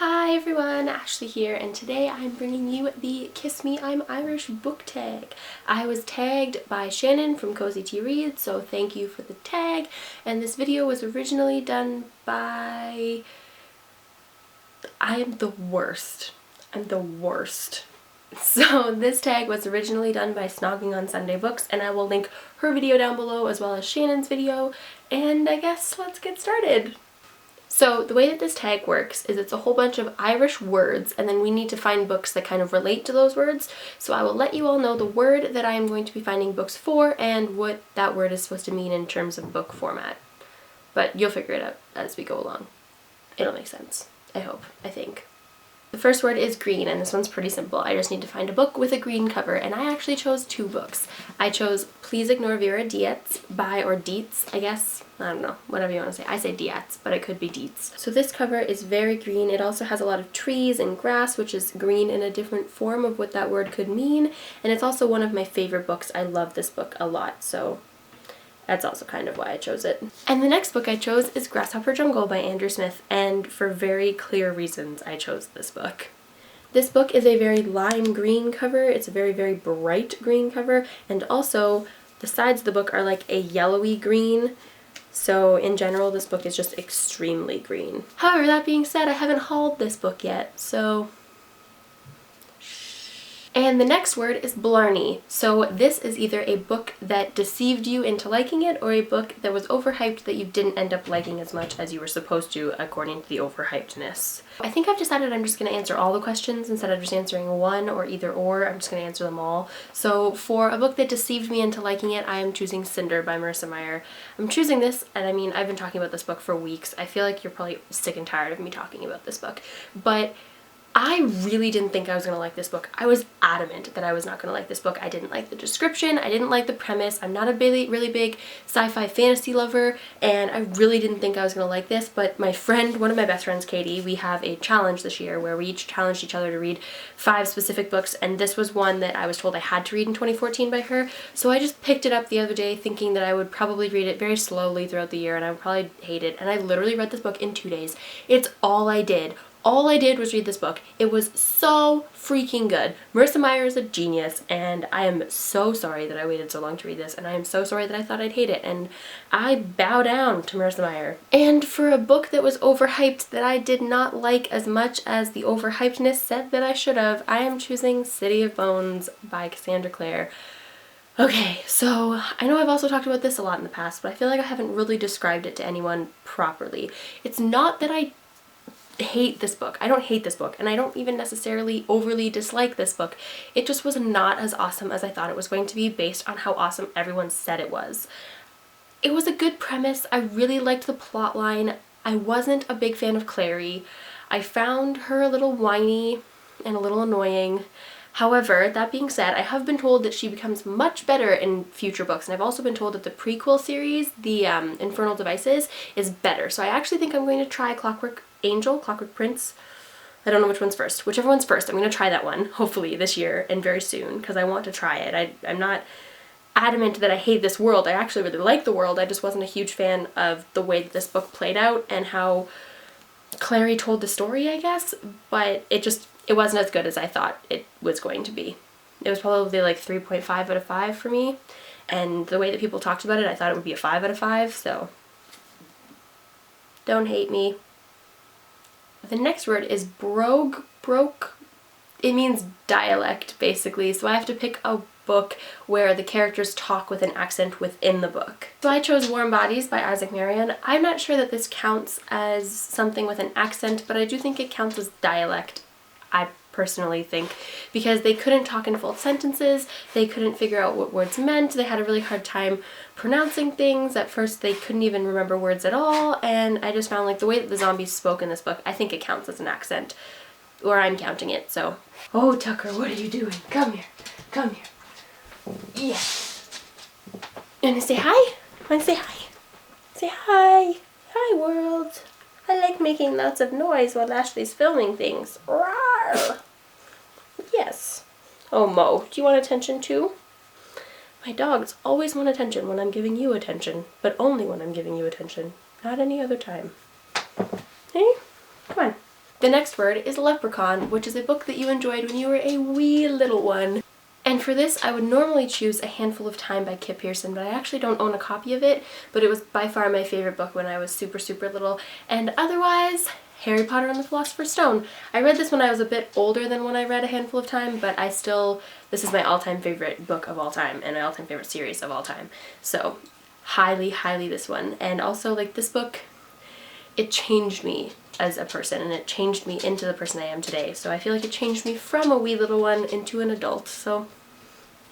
Hi everyone, Ashley here, and today I'm bringing you the Kiss Me I'm Irish book tag. I was tagged by Shannon from Cozy Tea Reads, so thank you for the tag. And this video was originally done by... I am the worst. I'm the worst. So this tag was originally done by Snogging on Sunday Books, and I will link her video down below as well as Shannon's video, and I guess let's get started. So the way that this tag works is it's a whole bunch of Irish words, and then we need to find books that kind of relate to those words. So I will let you all know the word that I am going to be finding books for and what that word is supposed to mean in terms of book format. But you'll figure it out as we go along. It'll make sense. I hope. I think. The first word is green, and this one's pretty simple. I just need to find a book with a green cover, and I actually chose two books. I chose Please Ignore Vera Dietz or Dietz, I guess. I don't know, whatever you want to say. I say Dietz, but it could be Dietz. So this cover is very green. It also has a lot of trees and grass, which is green in a different form of what that word could mean, and it's also one of my favorite books. I love this book a lot, so that's also kind of why I chose it. And the next book I chose is Grasshopper Jungle by Andrew Smith, and for very clear reasons I chose this book. This book is a very lime green cover. It's a very, very bright green cover, and also the sides of the book are like a yellowy green. So in general, this book is just extremely green. However, that being said, I haven't hauled this book yet, so... And the next word is Blarney. So this is either a book that deceived you into liking it or a book that was overhyped that you didn't end up liking as much as you were supposed to according to the overhypedness. I think I've decided I'm just going to answer all the questions instead of just answering one or either or. I'm just going to answer them all. So for a book that deceived me into liking it, I am choosing Cinder by Marissa Meyer. I'm choosing this, and I mean, I've been talking about this book for weeks. I feel like you're probably sick and tired of me talking about this book, but I really didn't think I was going to like this book. I was adamant that I was not going to like this book. I didn't like the description. I didn't like the premise. I'm not a really big sci-fi fantasy lover, and I really didn't think I was going to like this, but my friend, one of my best friends, Katie, we have a challenge this year where we each challenged each other to read 5 specific books, and this was one that I was told I had to read in 2014 by her, so I just picked it up the other day thinking that I would probably read it very slowly throughout the year, and I would probably hate it, and I literally read this book in 2 days. It's all I did. All I did was read this book. It was so freaking good. Marissa Meyer is a genius, and I am so sorry that I waited so long to read this, and I am so sorry that I thought I'd hate it, and I bow down to Marissa Meyer. And for a book that was overhyped that I did not like as much as the overhypedness said that I should have, I am choosing City of Bones by Cassandra Clare. Okay, so I know I've also talked about this a lot in the past, but I feel like I haven't really described it to anyone properly. It's not that I hate this book. I don't hate this book, and I don't even necessarily overly dislike this book. It just was not as awesome as I thought it was going to be based on how awesome everyone said it was. It was a good premise. I really liked the plot line. I wasn't a big fan of Clary. I found her a little whiny and a little annoying. However, that being said, I have been told that she becomes much better in future books, and I've also been told that the prequel series, the Infernal Devices, is better. So I actually think I'm going to try Clockwork Prince. I don't know which one's first. Whichever one's first, I'm going to try that one, hopefully this year and very soon, because I want to try it. I'm not adamant that I hate this world. I actually really like the world. I just wasn't a huge fan of the way that this book played out and how Clary told the story, I guess, but it wasn't as good as I thought it was going to be. It was probably like 3.5 out of 5 for me, and the way that people talked about it, I thought it would be a 5 out of 5, so don't hate me. The next word is brogue. It means dialect, basically, so I have to pick a book where the characters talk with an accent within the book. So I chose Warm Bodies by Isaac Marion. I'm not sure that this counts as something with an accent, but I do think it counts as dialect, I personally think, because they couldn't talk in full sentences, they couldn't figure out what words meant, they had a really hard time pronouncing things. At first they couldn't even remember words at all, and I just found like the way that the zombies spoke in this book, I think it counts as an accent, or I'm counting it, so. Oh, Tucker, what are you doing? Come here. Come here. Yeah. You wanna say hi? Wanna say hi? Say hi. Hi, world. I like making lots of noise while Ashley's filming things. Rawr. Yes. Oh, Mo, do you want attention too? My dogs always want attention when I'm giving you attention, but only when I'm giving you attention, not any other time. Hey, come on. The next word is Leprechaun, which is a book that you enjoyed when you were a wee little one. And for this, I would normally choose A Handful of Time by Kip Pearson, but I actually don't own a copy of it, but it was by far my favorite book when I was super, super little. And otherwise, Harry Potter and the Philosopher's Stone. I read this when I was a bit older than when I read A Handful of Time, but this is my all-time favorite book of all time, and my all-time favorite series of all time. So, highly, highly this one. And also, like, this book, it changed me as a person, and it changed me into the person I am today. So I feel like it changed me from a wee little one into an adult, so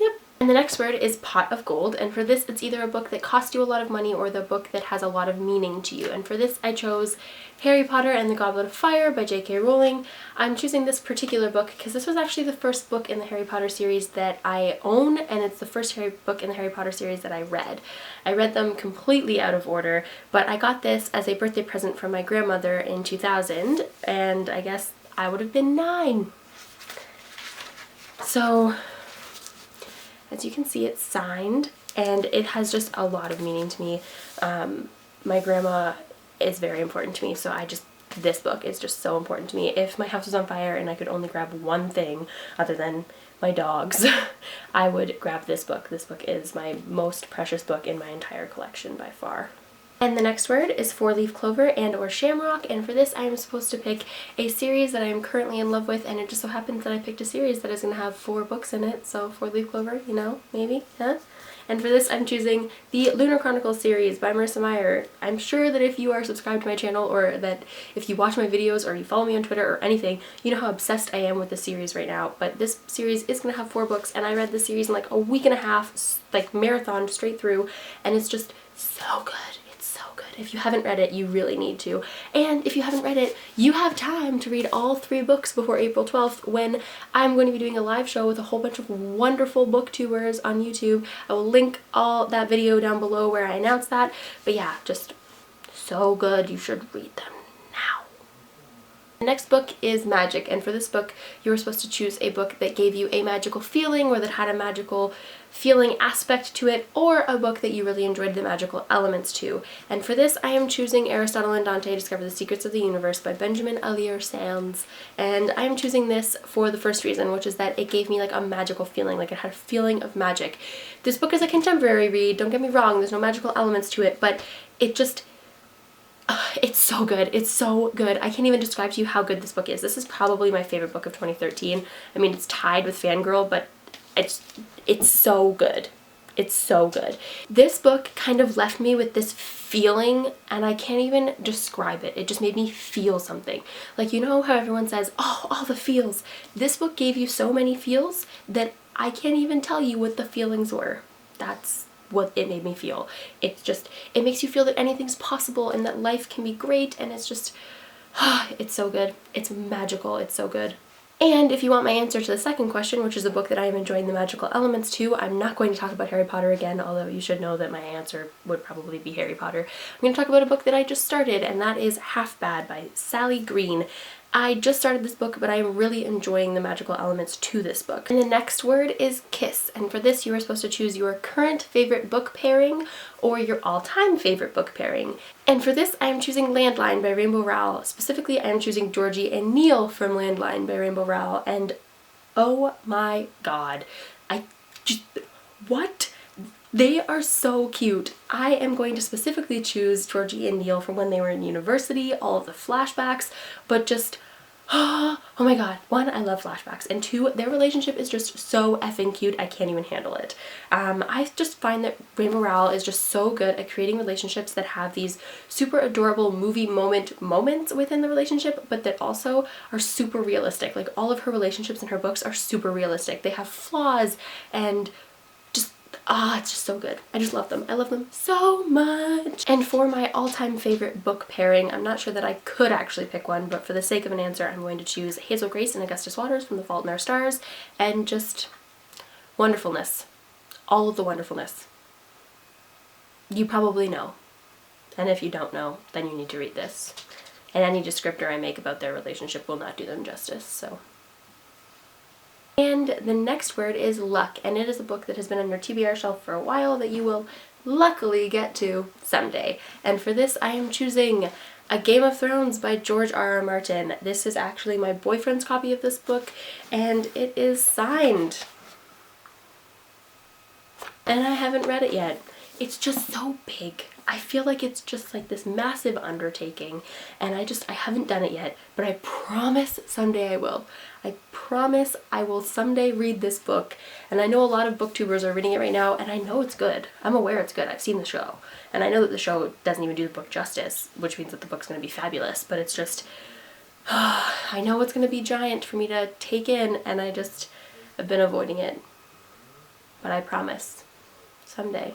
yep. And the next word is Pot of Gold, and for this it's either a book that cost you a lot of money or the book that has a lot of meaning to you. And for this I chose Harry Potter and the Goblet of Fire by J.K. Rowling. I'm choosing this particular book because this was actually the first book in the Harry Potter series that I own, and it's the first book in the Harry Potter series that I read. I read them completely out of order, but I got this as a birthday present from my grandmother in 2000, and I guess I would have been 9. So, as you can see, it's signed, and it has just a lot of meaning to me. My grandma is very important to me, so this book is just so important to me. If my house was on fire and I could only grab one thing other than my dogs, I would grab this book. This book is my most precious book in my entire collection by far. And the next word is 4-leaf clover and or shamrock, and for this I am supposed to pick a series that I am currently in love with, and it just so happens that I picked a series that is going to have 4 books in it, so 4-leaf clover, you know, maybe, huh? And for this I'm choosing the Lunar Chronicles series by Marissa Meyer. I'm sure that if you are subscribed to my channel, or that if you watch my videos or you follow me on Twitter or anything, you know how obsessed I am with this series right now. But this series is going to have 4 books, and I read this series in like a week and a half, like marathon straight through, and it's just so good. If you haven't read it, you really need to. And if you haven't read it, you have time to read all 3 books before April 12th, when I'm going to be doing a live show with a whole bunch of wonderful booktubers on YouTube. I will link all that video down below where I announce that. But yeah, just so good. You should read them now. The next book is Magic, and for this book you were supposed to choose a book that gave you a magical feeling, or that had a magical feeling aspect to it, or a book that you really enjoyed the magical elements to. And for this I am choosing Aristotle and Dante Discover the Secrets of the Universe by Benjamin Alire Sands. And I am choosing this for the first reason, which is that it gave me like a magical feeling, like it had a feeling of magic. This book is a contemporary read, don't get me wrong, there's no magical elements to it, but it just, it's so good. It's so good. I can't even describe to you how good this book is. This is probably my favorite book of 2013. I mean, it's tied with Fangirl, but it's so good. It's so good. This book kind of left me with this feeling, and I can't even describe it. It just made me feel something. Like, you know how everyone says, oh, all the feels. This book gave you so many feels that I can't even tell you what the feelings were. That's what it made me feel. It's just, it makes you feel that anything's possible and that life can be great, and it's just, it's so good. It's magical. It's so good. And if you want my answer to the second question, which is a book that I am enjoying the magical elements to, I'm not going to talk about Harry Potter again, although you should know that my answer would probably be Harry Potter. I'm going to talk about a book that I just started, and that is Half Bad by Sally Green. I just started this book, but I am really enjoying the magical elements to this book. And the next word is kiss, and for this you are supposed to choose your current favorite book pairing or your all-time favorite book pairing. And for this I am choosing Landline by Rainbow Rowell. Specifically I am choosing Georgie and Neil from Landline by Rainbow Rowell, and oh my god, what? They are so cute. I am going to specifically choose Georgie and Neil from when they were in university, all of the flashbacks, but just, oh my god. 1, I love flashbacks, and 2, their relationship is just so effing cute, I can't even handle it. I just find that Rainbow Rowell is just so good at creating relationships that have these super adorable movie moments within the relationship, but that also are super realistic. Like, all of her relationships in her books are super realistic. They have flaws, and it's just so good. I just love them. I love them so much. And for my all-time favorite book pairing, I'm not sure that I could actually pick one, but for the sake of an answer, I'm going to choose Hazel Grace and Augustus Waters from The Fault in Our Stars, and just wonderfulness. All of the wonderfulness. You probably know. And if you don't know, then you need to read this. And any descriptor I make about their relationship will not do them justice, so. And the next word is Luck, and it is a book that has been on your TBR shelf for a while that you will luckily get to someday. And for this I am choosing A Game of Thrones by George R.R. Martin. This is actually my boyfriend's copy of this book, and it is signed. And I haven't read it yet. It's just so big. I feel like it's just like this massive undertaking, and I haven't done it yet, but I promise someday I will. I promise I will someday read this book, and I know a lot of booktubers are reading it right now, and I know it's good. I'm aware it's good. I've seen the show, and I know that the show doesn't even do the book justice, which means that the book's going to be fabulous, but it's just, I know it's going to be giant for me to take in, and I've been avoiding it. But I promise, someday.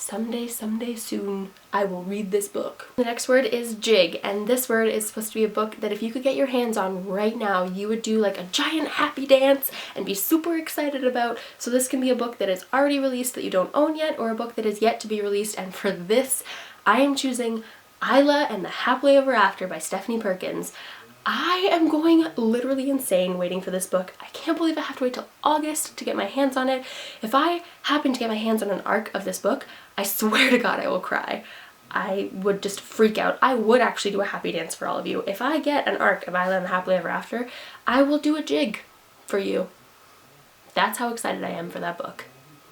Someday soon, I will read this book. The next word is jig, and this word is supposed to be a book that if you could get your hands on right now, you would do like a giant happy dance and be super excited about. So this can be a book that is already released that you don't own yet, or a book that is yet to be released, and for this, I am choosing Isla and the Happily Ever After by Stephanie Perkins. I am going literally insane waiting for this book. I can't believe I have to wait till August to get my hands on it. If I happen to get my hands on an arc of this book, I swear to God I will cry. I would just freak out. I would actually do a happy dance for all of you. If I get an arc of Isla and the Happily Ever After, I will do a jig for you. That's how excited I am for that book.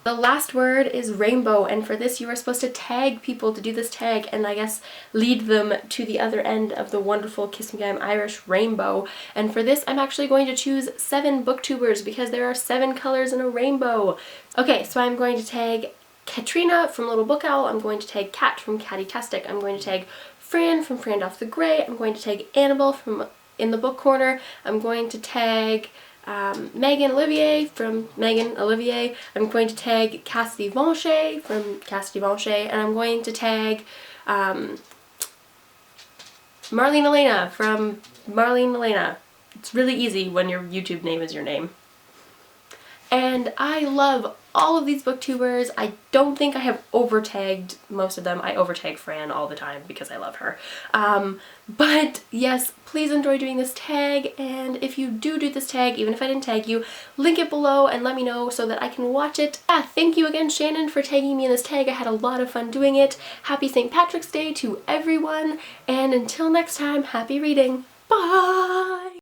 The last word is rainbow, and for this you are supposed to tag people to do this tag and I guess lead them to the other end of the wonderful Kiss Me I'm Irish rainbow. And for this I'm actually going to choose 7 booktubers because there are 7 colors in a rainbow. Okay, so I'm going to tag Katrina from LittleBookOwl, I'm going to tag Kat from Katytastic, I'm going to tag Fran from Fran dalfthegrey, I'm going to tag Annabelle from Inthebookcorner, I'm going to tag Megan Olivier from Megan Olivier, I'm going to tag Kassidy Voinche from Kassidy Voinche, and I'm going to tag Marlinelina from Marlinelina. It's really easy when your YouTube name is your name. And I love all of these booktubers. I don't think I have over-tagged most of them. I over-tag Fran all the time because I love her. But yes, please enjoy doing this tag, and if you do this tag, even if I didn't tag you, link it below and let me know so that I can watch it. Thank you again, Shannon, for tagging me in this tag. I had a lot of fun doing it. Happy St. Patrick's Day to everyone, and until next time, happy reading. Bye!